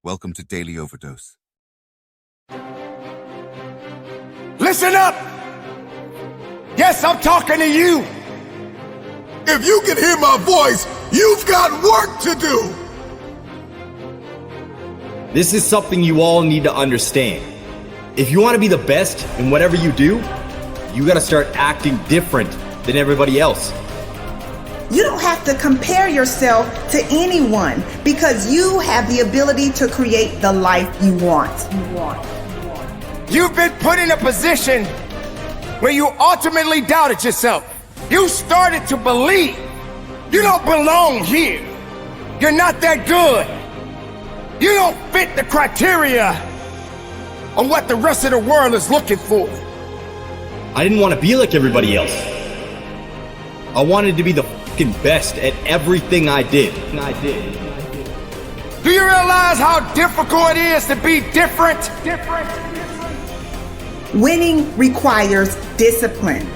Welcome to Daily Overdose. Listen up! Yes, I'm talking to you! If you can hear my voice, you've got work to do! This is something you all need to understand. If you want to be the best in whatever you do, you got to start acting different than everybody else. You don't have to compare yourself to anyone because you have the ability to create the life you want. You've been put in a position where you ultimately doubted yourself. You started to believe you don't belong here. You're not that good. You don't fit the criteria of what the rest of the world is looking for. I didn't want to be like everybody else. I wanted to be the fucking best at everything I did. Do you realize how difficult it is to be different? Winning requires discipline.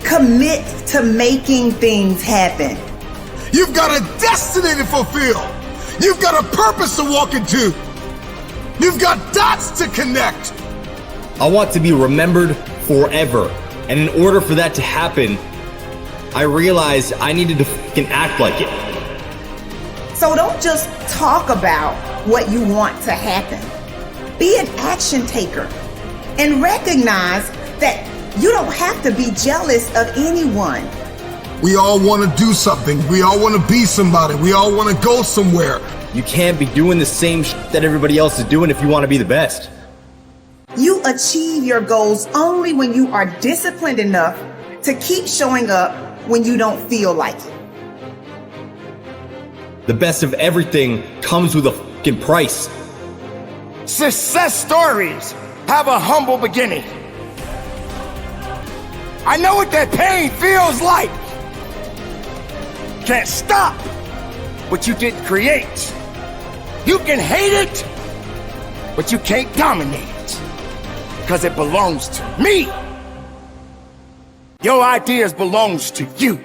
Commit to making things happen. You've got a destiny to fulfill. You've got a purpose to walk into. You've got dots to connect. I want to be remembered forever. And in order for that to happen, I realized I needed to fucking act like it. So don't just talk about what you want to happen. Be an action taker and recognize that you don't have to be jealous of anyone. We all want to do something. We all want to be somebody. We all want to go somewhere. You can't be doing the same shit that everybody else is doing if you want to be the best. You achieve your goals only when you are disciplined enough to keep showing up when you don't feel like it. The best of everything comes with a fucking price. Success stories have a humble beginning. I know what that pain feels like. Can't stop what you didn't create. You can hate it, but you can't dominate it because it belongs to me. Your ideas belongs to you.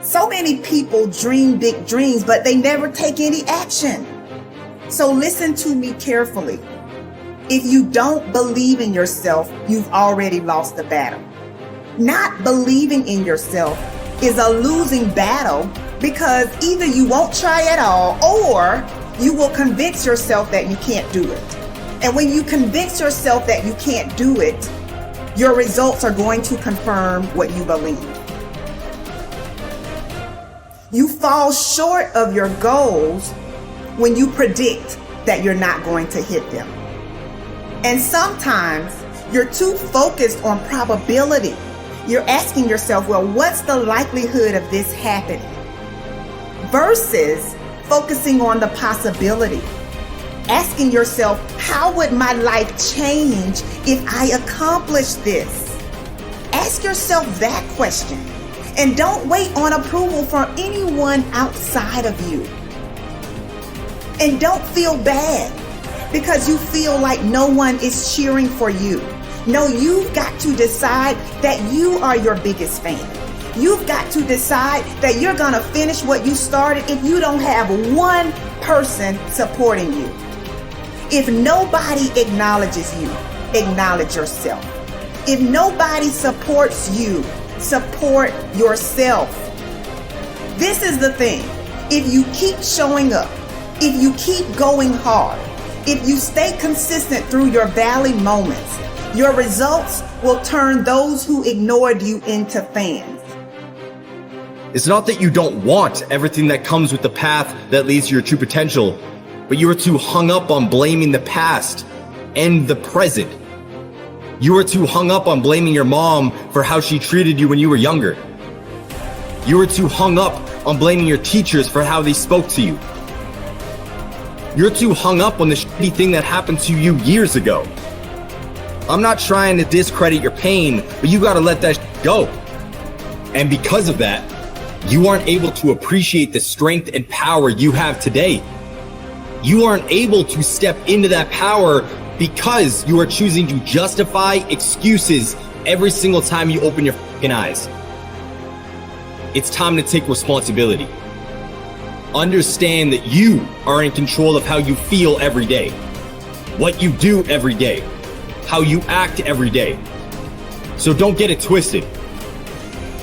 So many people dream big dreams, but they never take any action. So listen to me carefully. If you don't believe in yourself, you've already lost the battle. Not believing in yourself is a losing battle because either you won't try at all or you will convince yourself that you can't do it. And when you convince yourself that you can't do it, your results are going to confirm what you believe. You fall short of your goals when you predict that you're not going to hit them. And sometimes you're too focused on probability. You're asking yourself, well, what's the likelihood of this happening? Versus focusing on the possibility. Asking yourself, how would my life change if I accomplish this? Ask yourself that question. And don't wait on approval from anyone outside of you. And don't feel bad because you feel like no one is cheering for you. No, you've got to decide that you are your biggest fan. You've got to decide that you're going to finish what you started if you don't have one person supporting you. If nobody acknowledges you, acknowledge yourself. If nobody supports you, support yourself. This is the thing. If you keep showing up, if you keep going hard, if you stay consistent through your valley moments, your results will turn those who ignored you into fans. It's not that you don't want everything that comes with the path that leads to your true potential, but you are too hung up on blaming the past and the present. You are too hung up on blaming your mom for how she treated you when you were younger. You are too hung up on blaming your teachers for how they spoke to you. You're too hung up on the shitty thing that happened to you years ago. I'm not trying to discredit your pain, but you gotta let that shit go. And because of that, you aren't able to appreciate the strength and power you have today. You aren't able to step into that power because you are choosing to justify excuses every single time you open your fucking eyes. It's time to take responsibility. Understand that you are in control of how you feel every day, what you do every day, how you act every day. So don't get it twisted.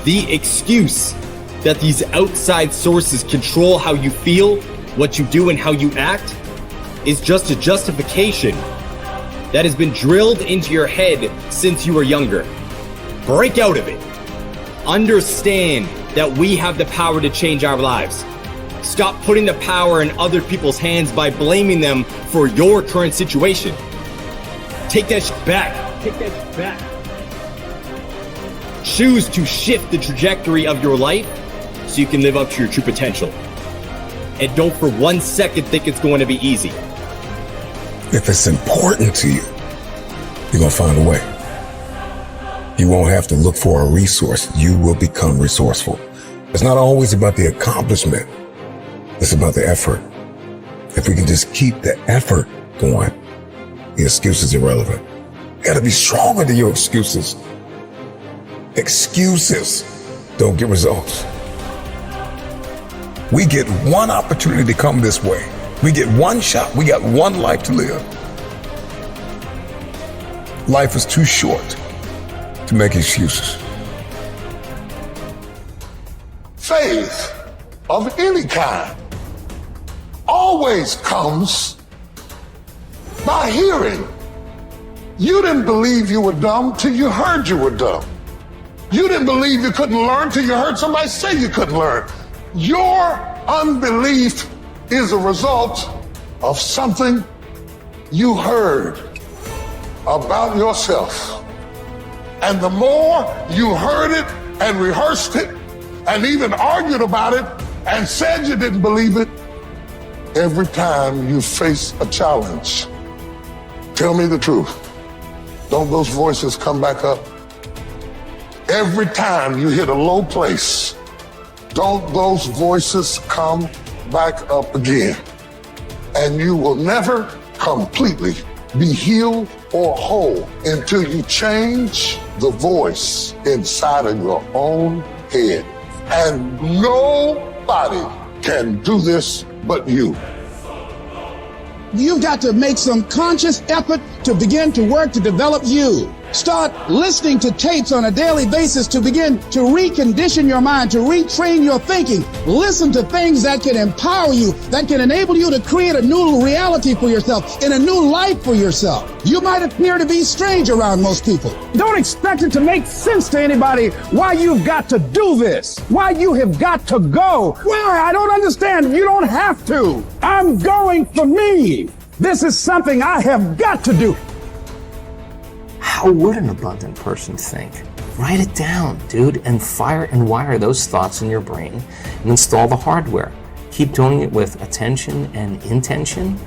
The excuse that these outside sources control how you feel, what you do, and how you act is just a justification that has been drilled into your head since you were younger. Break out of it. Understand that we have the power to change our lives. Stop putting the power in other people's hands by blaming them for your current situation. Take that shit back. Take that shit back. Choose to shift the trajectory of your life so you can live up to your true potential. And don't for 1 second think it's going to be easy. If it's important to you, you're going to find a way. You won't have to look for a resource. You will become resourceful. It's not always about the accomplishment. It's about the effort. If we can just keep the effort going, the excuse is irrelevant. You got to be stronger than your excuses. Excuses don't get results. We get one opportunity to come this way. We get one shot. We got one life to live. Life is too short to make excuses. Faith of any kind always comes by hearing. You didn't believe you were dumb till you heard you were dumb. You didn't believe you couldn't learn till you heard somebody say you couldn't learn. Your unbelief is a result of something you heard about yourself. And the more you heard it and rehearsed it and even argued about it and said you didn't believe it, every time you face a challenge, tell me the truth, don't those voices come back up? Every time you hit a low place, don't those voices come back up again? And you will never completely be healed or whole until you change the voice inside of your own head. And nobody can do this but you. You've got to make some conscious effort to begin to work to develop you. Start listening to tapes on a daily basis to begin to recondition your mind, to retrain your thinking. Listen to things that can empower you, that can enable you to create a new reality for yourself and a new life for yourself. You might appear to be strange around most people. Don't expect it to make sense to anybody why you've got to do this, why you have got to go. Why? I don't understand. You don't have to. I'm going for me. This is something I have got to do. How would an abundant person think? Write it down, dude, and fire and wire those thoughts in your brain and install the hardware. Keep doing it with attention and intention.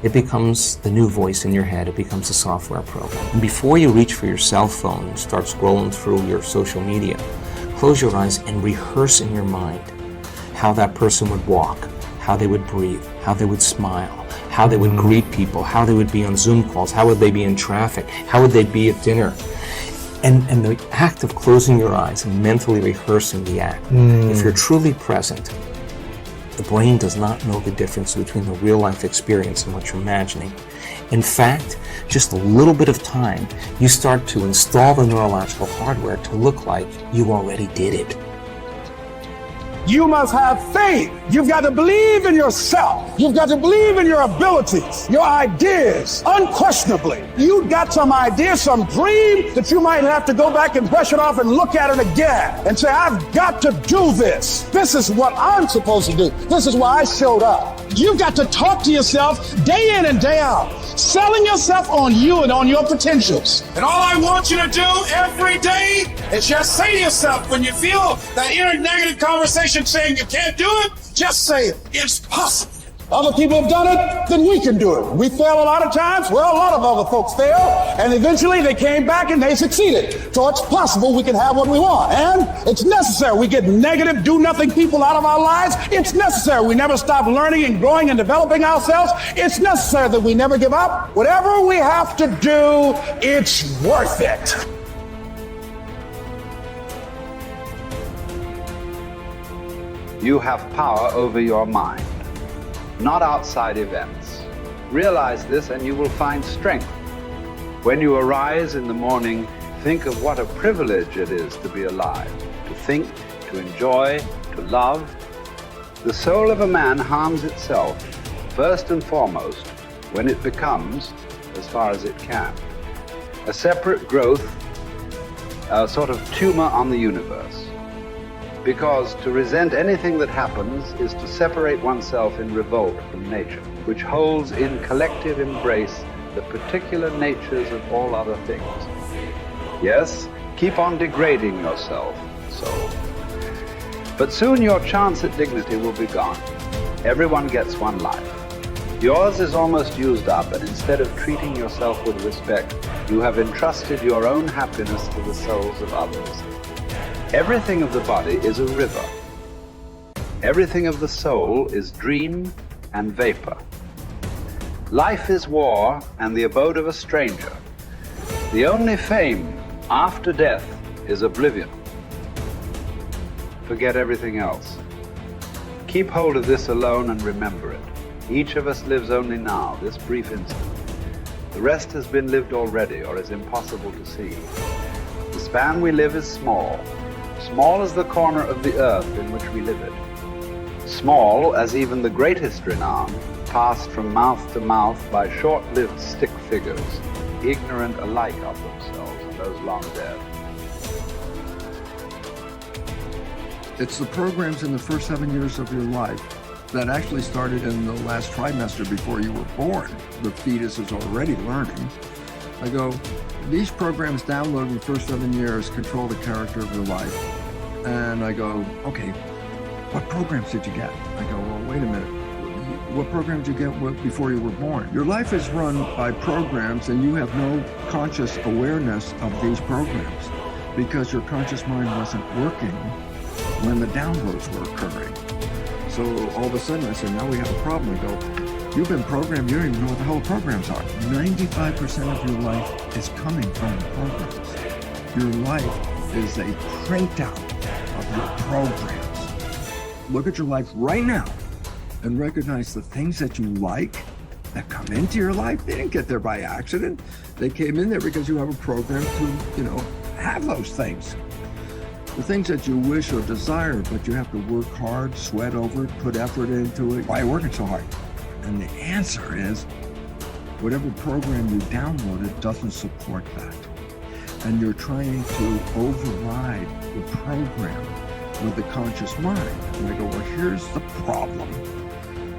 It becomes the new voice in your head. It becomes a software program. And before you reach for your cell phone and start scrolling through your social media, close your eyes and rehearse in your mind how that person would walk, how they would breathe, how they would smile, how they would greet people, how they would be on Zoom calls, how would they be in traffic, how would they be at dinner. And the act of closing your eyes and mentally rehearsing the act, if you're truly present, the brain does not know the difference between the real life experience and what you're imagining. In fact, just a little bit of time, you start to install the neurological hardware to look like you already did it. You must have faith. You've got to believe in yourself. You've got to believe in your abilities, your ideas, unquestionably. You've got some idea, some dream that you might have to go back and brush it off and look at it again and say, I've got to do this. This is what I'm supposed to do. This is why I showed up. You've got to talk to yourself day in and day out, selling yourself on you and on your potentials. And all I want you to do every day is just say to yourself, when you feel that inner negative conversation saying you can't do it, just say, it's possible. Other people have done it, then we can do it. We fail a lot of times. Well, a lot of other folks fail, and eventually they came back and they succeeded. So it's possible we can have what we want, and it's necessary. We get negative, do-nothing people out of our lives. It's necessary. We never stop learning and growing and developing ourselves. It's necessary that we never give up. Whatever we have to do, it's worth it. You have power over your mind, not outside events. Realize this and you will find strength. When you arise in the morning, think of what a privilege it is to be alive, to think, to enjoy, to love. The soul of a man harms itself, first and foremost, when it becomes, as far as it can, a separate growth, a sort of tumor on the universe. Because to resent anything that happens is to separate oneself in revolt from nature, which holds in collective embrace the particular natures of all other things. Yes, keep on degrading yourself, soul. But soon your chance at dignity will be gone. Everyone gets one life. Yours is almost used up, and instead of treating yourself with respect, you have entrusted your own happiness to the souls of others. Everything of the body is a river. Everything of the soul is dream and vapor. Life is war and the abode of a stranger. The only fame after death is oblivion. Forget everything else. Keep hold of this alone and remember it. Each of us lives only now, this brief instant. The rest has been lived already or is impossible to see. The span we live is small. Small as the corner of the earth in which we live it. Small as even the greatest renown, passed from mouth to mouth by short-lived stick figures, ignorant alike of themselves and those long dead. It's the programs in the first 7 years of your life that actually started in the last trimester before you were born. The fetus is already learning. I go, these programs downloaded in the first 7 years control the character of your life. And I go, okay, what programs did you get? I go, well, wait a minute. What programs did you get before you were born? Your life is run by programs and you have no conscious awareness of these programs because your conscious mind wasn't working when the downloads were occurring. So all of a sudden I said, now we have a problem. I go, you've been programmed, you don't even know what the hell programs are. 95% of your life is coming from the programs. Your life is a printout of your programs. Look at your life right now and recognize the things that you like that come into your life. They didn't get there by accident. They came in there because you have a program to, have those things. The things that you wish or desire, but you have to work hard, sweat over it, put effort into it. Why are you working so hard? And the answer is, whatever program you downloaded doesn't support that. And you're trying to override the program with the conscious mind. And I go, well, here's the problem.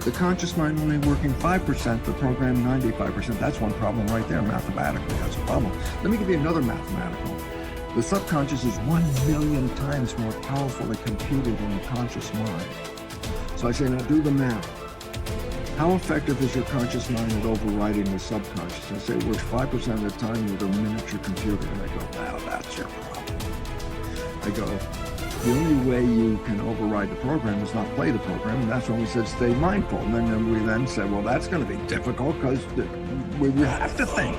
The conscious mind only working 5%, the program 95%. That's one problem right there, mathematically, that's a problem. Let me give you another mathematical. The subconscious is 1,000,000 times more powerfully computed than the conscious mind. So I say, now do the math. How effective is your conscious mind at overriding the subconscious? I say it works 5% of the time with a miniature computer. And I go, now that's your problem. I go, the only way you can override the program is not play the program. And that's when we said stay mindful. And then we then said, well, that's going to be difficult because we have to think.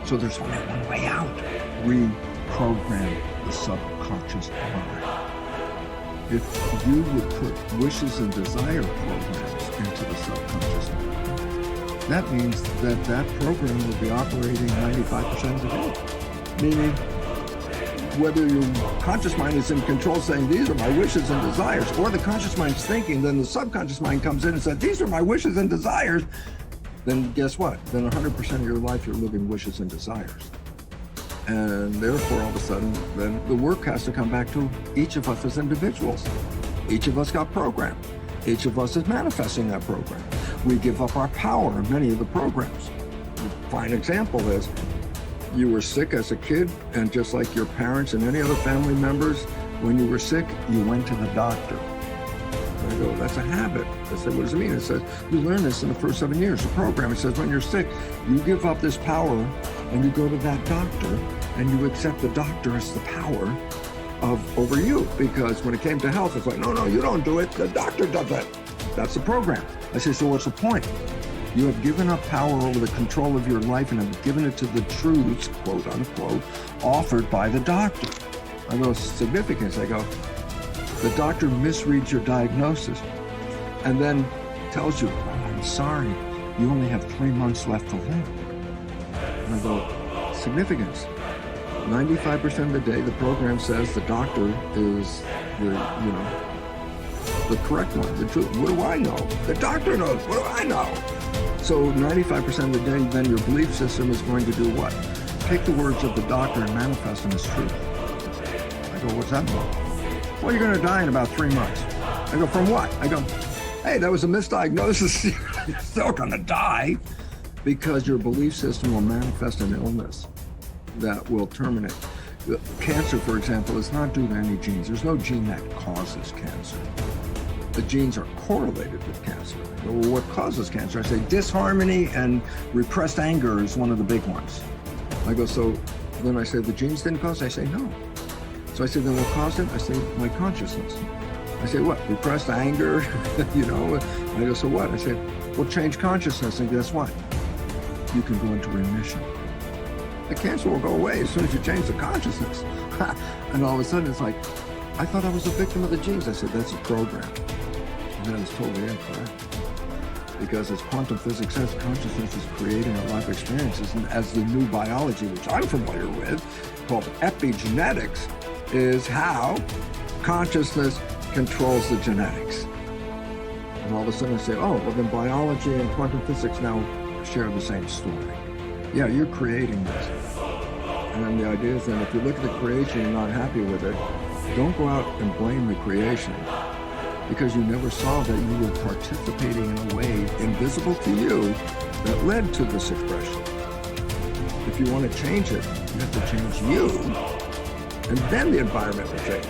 So there's only one way out. Reprogram the subconscious mind. If you would put wishes and desire programs into the subconscious mind, that means that that program will be operating 95% of the day. Meaning, whether your conscious mind is in control saying, these are my wishes and desires, or the conscious mind's thinking, then the subconscious mind comes in and says, these are my wishes and desires, then guess what? Then 100% of your life you're living wishes and desires. And therefore, all of a sudden, then the work has to come back to each of us as individuals. Each of us got programmed. Each of us is manifesting that program. We give up our power in many of the programs. A fine example is, you were sick as a kid, and just like your parents and any other family members, when you were sick, you went to the doctor. And I go, that's a habit. I said, what does it mean? It says, you learn this in the first 7 years. The program, it says, when you're sick, you give up this power and you go to that doctor and you accept the doctor as the power over you. Because when it came to health, it's like, no, you don't do it. The doctor does it. That's the program. I say, so what's the point? You have given up power over the control of your life and have given it to the truths, quote unquote, offered by the doctor. I go, significance. I go, The doctor misreads your diagnosis and then tells you, oh, I'm sorry, you only have 3 months left to live. And I go, significance. 95% of the day, the program says the doctor is the correct one, the truth. What do I know? The doctor knows. What do I know? So 95% of the day, then your belief system is going to do what? Take the words of the doctor and manifest them as truth. I go, what's that about? Well, you're going to die in about 3 months. I go, from what? I go, hey, that was a misdiagnosis. You're still going to die, because your belief system will manifest an illness that will terminate. Cancer, for example, is not due to any genes. There's no gene that causes cancer. The genes are correlated with cancer. Well, what causes cancer? I say disharmony and repressed anger is one of the big ones. I go, so then I say, the genes didn't cause it? I say, no. So I say, then what caused it? I say, my consciousness. I say, what? Repressed anger? I go, so what? I say, well, change consciousness, and guess what? You can go into remission. The cancer will go away as soon as you change the consciousness. And all of a sudden, it's like, I thought I was a victim of the genes. I said, that's a program. And that is totally incorrect. Because as quantum physics says, consciousness is creating our life experiences. And as the new biology, which I'm familiar with, called epigenetics, is how consciousness controls the genetics. And all of a sudden I say, oh, well then biology and quantum physics now share the same story. Yeah, you're creating this. And then the idea is that if you look at the creation and you're not happy with it, don't go out and blame the creation, because you never saw that you were participating in a way invisible to you that led to this expression. If you want to change it, you have to change you, and then the environment will change.